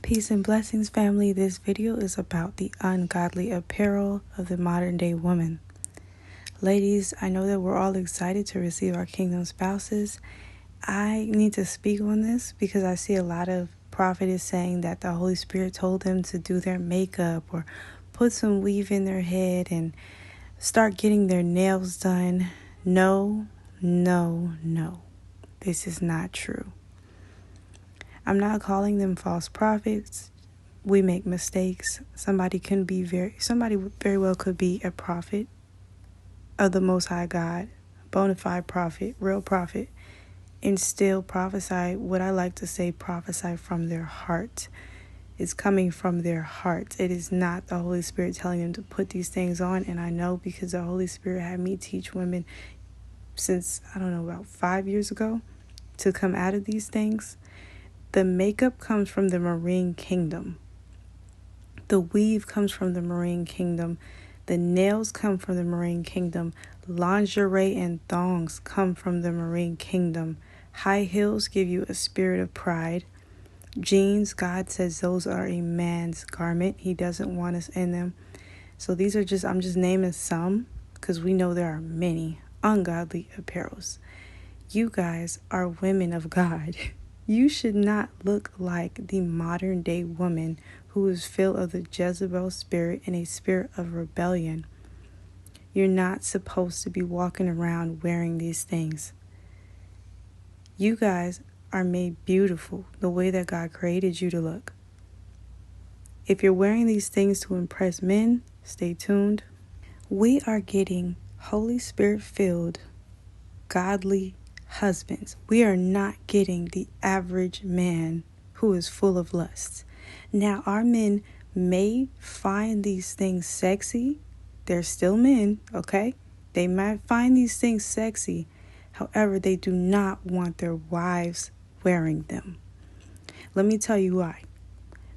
Peace and blessings, family. This video is about the ungodly apparel of the modern day woman. Ladies, I know that we're all excited to receive our kingdom spouses. I need to speak on this because I see a lot of prophets saying that the Holy Spirit told them to do their makeup or put some weave in their head and start getting their nails done. No. This is not true. I'm not calling them false prophets. We make mistakes. Somebody very well could be a prophet of the Most High God, bona fide prophet, real prophet, and still prophesy what I like to say, prophesy from their heart. It's coming from their heart. It is not the Holy Spirit telling them to put these things on. And I know because the Holy Spirit had me teach women since, about 5 years ago to come out of these things. The makeup comes from the marine kingdom. The weave comes from the marine kingdom. The nails come from the marine kingdom. Lingerie and thongs come from the marine kingdom. High heels give you a spirit of pride. Jeans, God says those are a man's garment. He doesn't want us in them. So I'm just naming some because we know there are many ungodly apparels. You guys are women of God. You should not look like the modern day woman who is filled of the Jezebel spirit and a spirit of rebellion. You're not supposed to be walking around wearing these things. You guys are made beautiful the way that God created you to look. If you're wearing these things to impress men, stay tuned. We are getting Holy Spirit filled, godly husbands. We are not getting the average man who is full of lust. Now, our men may find these things sexy. They're still men, okay? They might find these things sexy. However, they do not want their wives wearing them. Let me tell you why.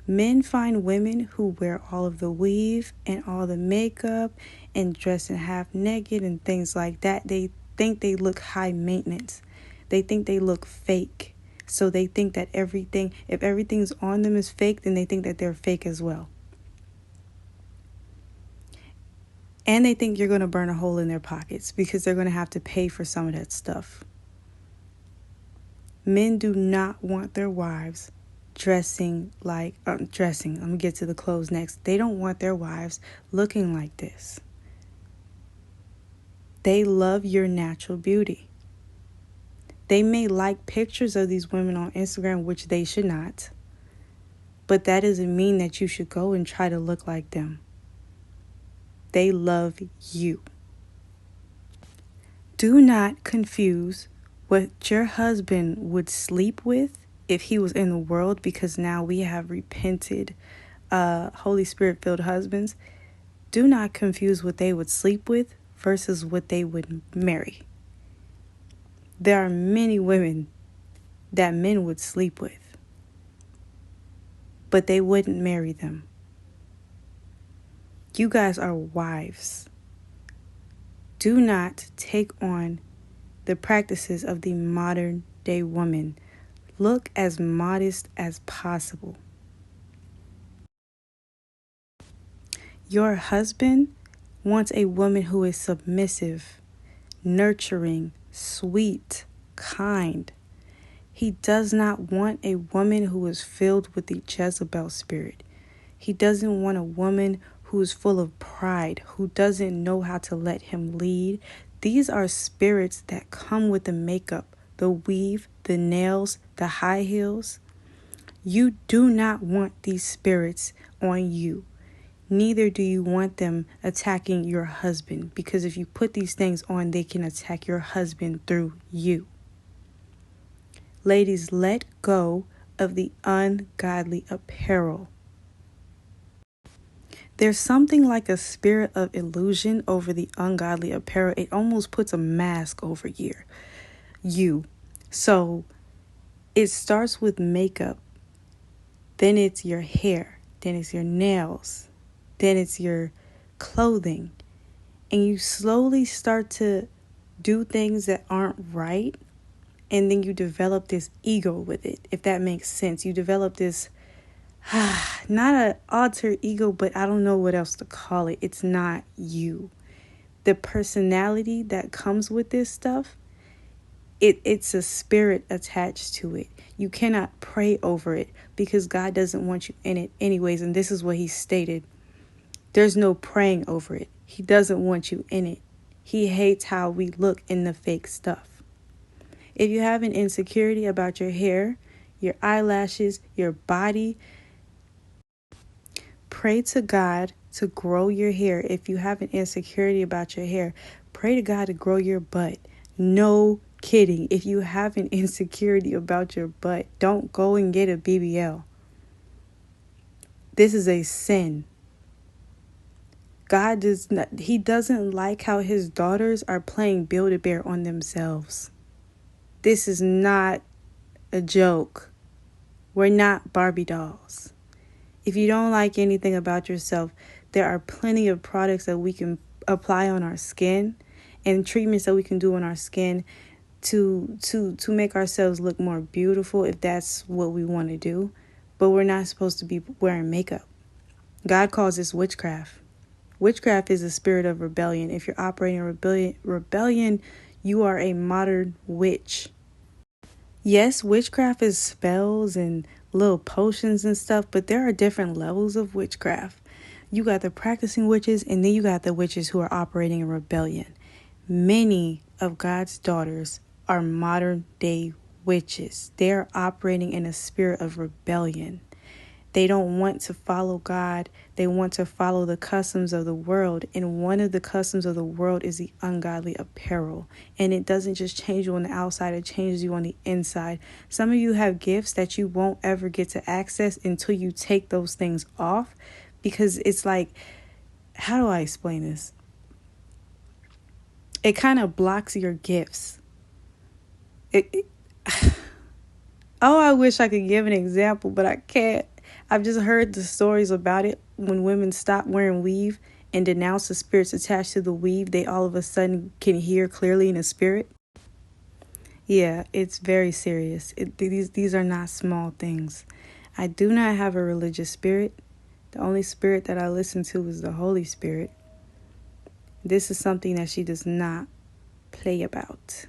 Men find women who wear all of the weave and all the makeup and dress in half naked and things like that. They think they look high maintenance. They think they look fake. So they think that if everything's on them is fake, then they think that they're fake as well. And they think you're going to burn a hole in their pockets because they're going to have to pay for some of that stuff. Men do not want their wives dressing. Let me get to the clothes next. They don't want their wives looking like this. They love your natural beauty. They may like pictures of these women on Instagram, which they should not. But that doesn't mean that you should go and try to look like them. They love you. Do not confuse what your husband would sleep with if he was in the world, because now we have repented, Holy Spirit-filled husbands. Do not confuse what they would sleep with versus what they would marry. There are many women that men would sleep with, but they wouldn't marry them. You guys are wives. Do not take on the practices of the modern day woman. Look as modest as possible. Your husband wants a woman who is submissive, nurturing, sweet, kind. He does not want a woman who is filled with the Jezebel spirit. He doesn't want a woman who is full of pride, who doesn't know how to let him lead. These are spirits that come with the makeup, the weave, the nails, the high heels. You do not want these spirits on you. Neither do you want them attacking your husband, because if you put these things on, they can attack your husband through you. Ladies, let go of the ungodly apparel. There's something like a spirit of illusion over the ungodly apparel. It almost puts a mask over you. So it starts with makeup. Then it's your hair. Then it's your nails. Then it's your clothing. And you slowly start to do things that aren't right. And then you develop this ego with it, if that makes sense. You develop this not an alter ego, but I don't know what else to call it. It's not you. The personality that comes with this stuff, it's a spirit attached to it. You cannot pray over it because God doesn't want you in it anyways. And this is what he stated. There's no praying over it. He doesn't want you in it. He hates how we look in the fake stuff. If you have an insecurity about your hair, your eyelashes, your body, pray to God to grow your hair. If you have an insecurity about your hair, pray to God to grow your butt. No kidding. If you have an insecurity about your butt, don't go and get a BBL. This is a sin. God does not, he doesn't like how his daughters are playing Build-A-Bear on themselves. This is not a joke. We're not Barbie dolls. If you don't like anything about yourself, there are plenty of products that we can apply on our skin and treatments that we can do on our skin to make ourselves look more beautiful if that's what we want to do. But we're not supposed to be wearing makeup. God calls this witchcraft. Witchcraft is a spirit of rebellion. If you're operating rebellion, you are a modern witch. Yes, witchcraft is spells and little potions and stuff, but there are different levels of witchcraft. You got the practicing witches, and then you got the witches who are operating in rebellion. Many of God's daughters are modern day witches. They're operating in a spirit of rebellion. They don't want to follow God. They want to follow the customs of the world. And one of the customs of the world is the ungodly apparel. And it doesn't just change you on the outside, it changes you on the inside. Some of you have gifts that you won't ever get to access until you take those things off. Because it's like, how do I explain this? It kind of blocks your gifts. Oh, I wish I could give an example, but I can't. I've just heard the stories about it. When women stop wearing weave and denounce the spirits attached to the weave, they all of a sudden can hear clearly in the spirit. Yeah, it's very serious. These are not small things. I do not have a religious spirit. The only spirit that I listen to is the Holy Spirit. This is something that she does not play about.